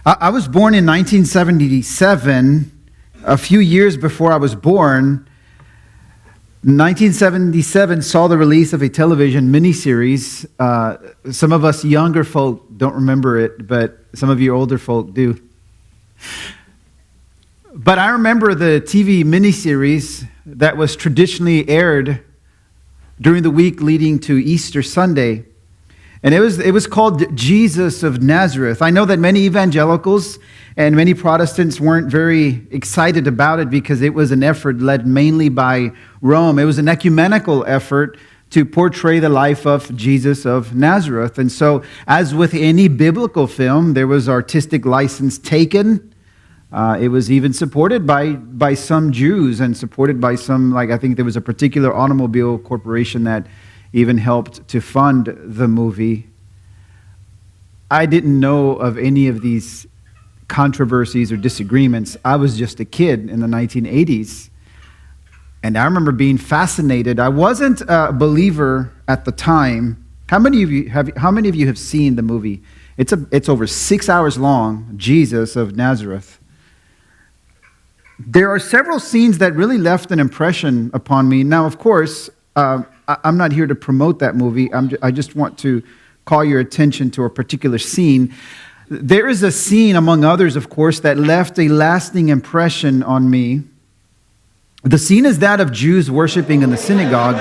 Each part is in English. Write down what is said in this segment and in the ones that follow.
I was born in 1977. A few years before I was born, 1977 saw the release of a television miniseries. Some of us younger folk don't remember it, but some of you older folk do. But I remember the TV miniseries that was traditionally aired during the week leading to Easter Sunday. And it was called Jesus of Nazareth. I know that many evangelicals and many Protestants weren't very excited about it because it was an effort led mainly by Rome. It was an ecumenical effort to portray the life of Jesus of Nazareth. And so, as with any biblical film, there was artistic license taken. It was even supported by some Jews and supported by some, I think there was a particular automobile corporation that even helped to fund the movie. I didn't know of any of these controversies or disagreements. I was just a kid in the 1980s. And I remember being fascinated. I wasn't a believer at the time. How many of you have seen the movie? It's over 6 hours long, Jesus of Nazareth. There are several scenes that really left an impression upon me. Now, of course, I'm not here to promote that movie. I just want to call your attention to a particular scene. There is a scene, among others, of course, that left a lasting impression on me. The scene is that of Jews worshiping in the synagogue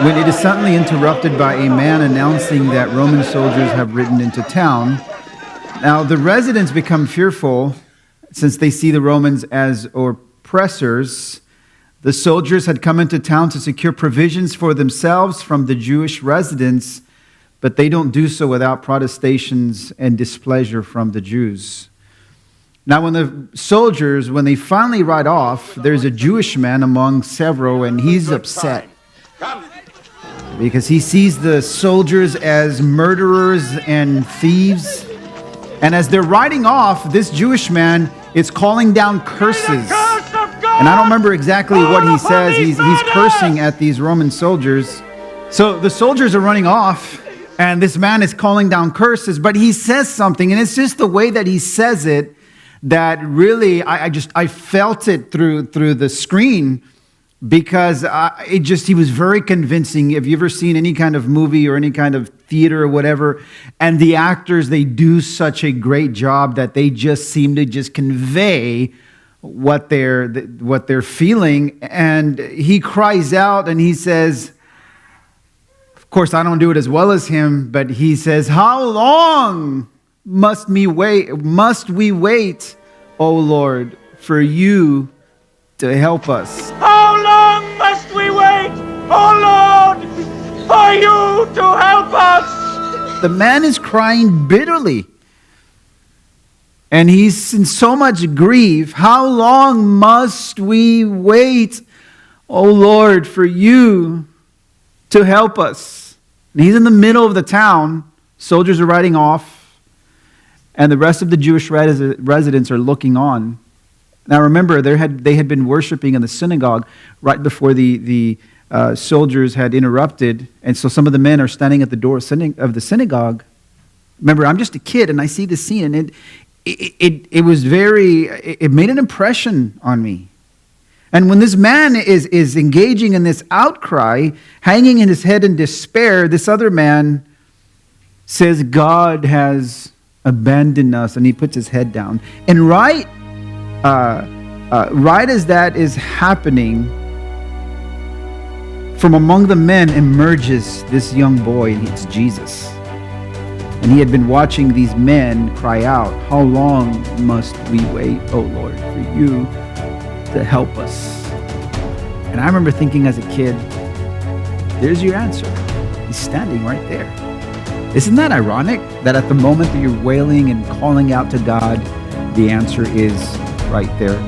when it is suddenly interrupted by a man announcing that Roman soldiers have ridden into town. Now, the residents become fearful since they see the Romans as oppressors. The soldiers had come into town to secure provisions for themselves from the Jewish residents, but they don't do so without protestations and displeasure from the Jews. Now, when the soldiers, when they finally ride off, there's a Jewish man among several, and he's upset because he sees the soldiers as murderers and thieves. And as they're riding off, this Jewish man is calling down curses. And I don't remember exactly what he says. He's cursing at these Roman soldiers. So the soldiers are running off, and this man is calling down curses, but he says something, and it's just the way that he says it that really I felt it through the screen, because he was very convincing. Have you ever seen any kind of movie or any kind of theater or whatever, and the actors, they do such a great job that they just seem to just convey what they're feeling. And he cries out and he says, of course I don't do it as well as him, but he says, "How long must we wait, O Lord, for you to help us?" How long must we wait, O Lord, for you to help us? The man is crying bitterly. And he's in so much grief. How long must we wait, O Lord, for you to help us? And he's in the middle of the town. Soldiers are riding off, and the rest of the Jewish residents are looking on. Now remember, they had been worshiping in the synagogue right before the soldiers had interrupted. And so some of the men are standing at the door of the synagogue. Remember, I'm just a kid, and I see this scene, and it made an impression on me. And when this man is engaging in this outcry, hanging in his head in despair, this other man says, "God has abandoned us," and he puts his head down. And right as that is happening, from among the men emerges this young boy, and it's Jesus. And he had been watching these men cry out, "How long must we wait, O Lord, for you to help us?" And I remember thinking as a kid, there's your answer. He's standing right there. Isn't that ironic that at the moment that you're wailing and calling out to God, the answer is right there?